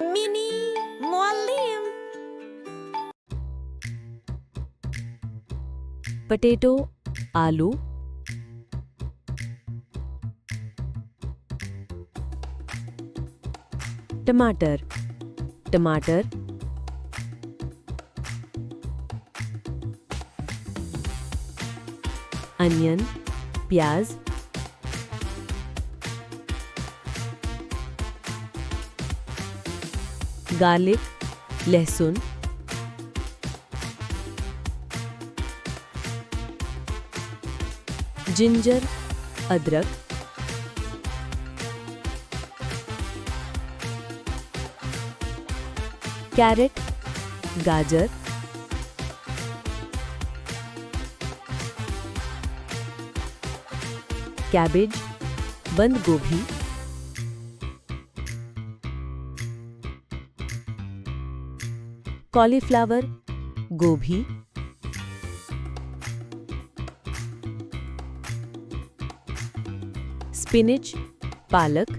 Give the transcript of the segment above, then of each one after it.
Mini Muallem potato आलू, टमाटर टमाटर, अनियन प्याज, गार्लिक लहसुन, जिंजर अदरक, कैरेट गाजर, कैबेज बंद गोभी, कॉलीफ्लावर गोभी, स्पिनिच पालक,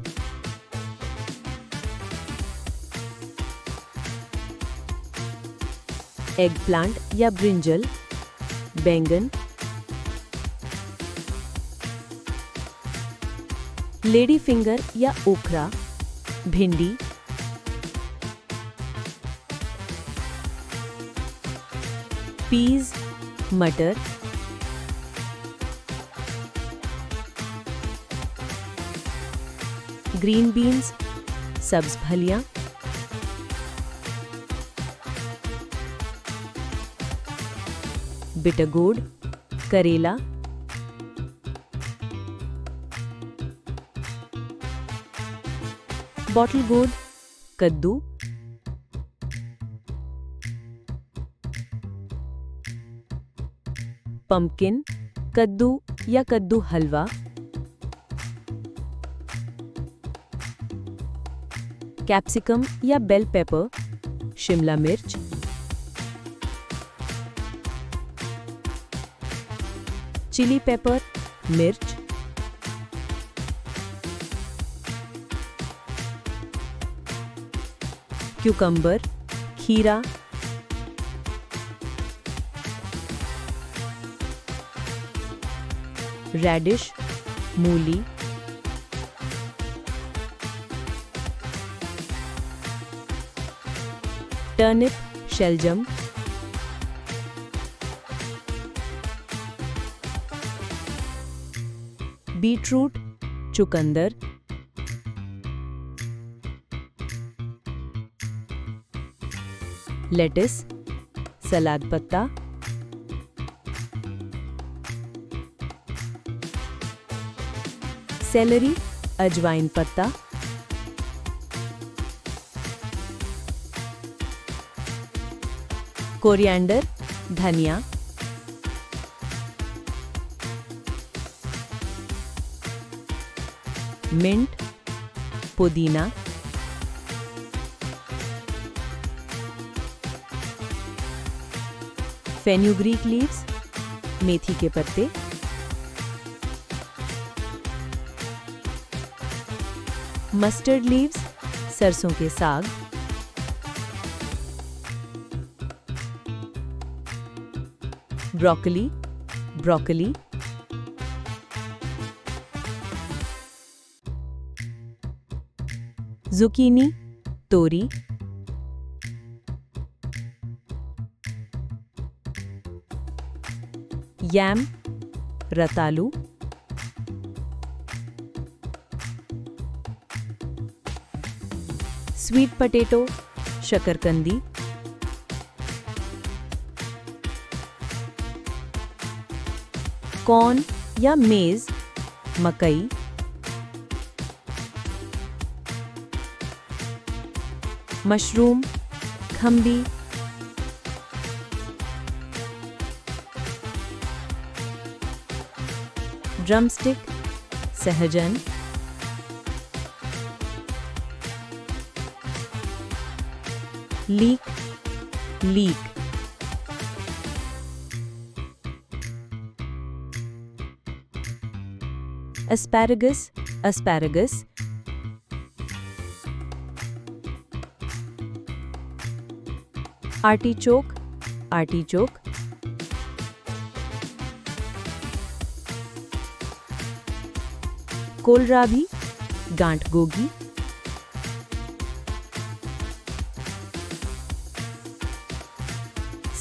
एगप्लांट या ब्रिंजल, बैंगन, लेडी फिंगर या ओखरा, भिंडी, पीज, मटर, ग्रीन बीन्स, सब्ज फलियां, बिटर गोर्ड, करेला, बॉटल गोर्ड, कद्दू, पंपकिन, कद्दू या कद्दू हलवा, कैप्सिकम या बेल पेपर, शिमला मिर्च, चिली पेपर, मिर्च, क्यूकम्बर, खीरा, रेडिश, मूली, टर्निप, शलजम, बीटरूट, चुकंदर, लेटिस, सलाद पत्ता, सेलरी, अजवाइन पत्ता, कोरिएंडर, धनिया, मिंट, पुदीना, फेन्यूग्रीक लीव्स, मेथी के पत्ते, मस्टर्ड लीव्स, सरसों के साग, ब्रोकली, ब्रोकली, जुकीनी, तोरी, यैम, रतालू, स्वीट पोटैटो, शकरकंदी, कॉर्न या मेज, मकई, मशरूम, खम्बी, ड्रमस्टिक, सहजन, leek, leek, asparagus, asparagus, artichoke artichoke, kohlrabi गांठ गोगी,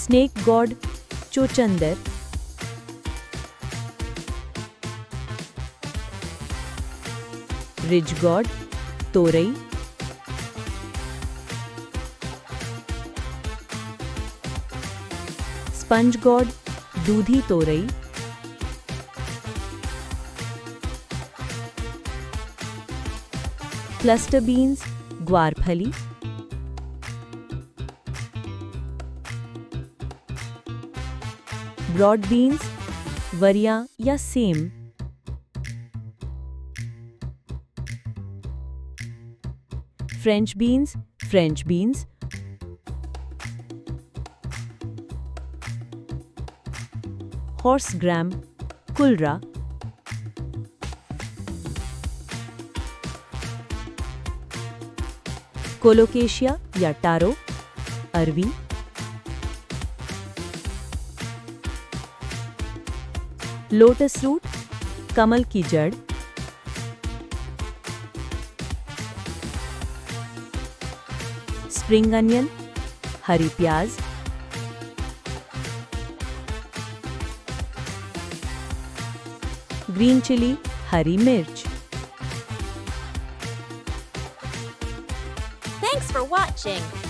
स्नेक गॉड चोचंदर, रिज गॉड तोरई, स्पंज गॉड दूधी तोरई, क्लस्टर बीन्स ग्वारफली, ब्रॉड बीन्स वरियां या सेम, फ्रेंच बीन्स, हॉर्स ग्राम कुलरा, कोलोकेशिया या टारो अरवी, लोटस रूट कमल की जड़, स्प्रिंग अनियन हरी प्याज, ग्रीन चिली हरी मिर्च। Thanks for watching.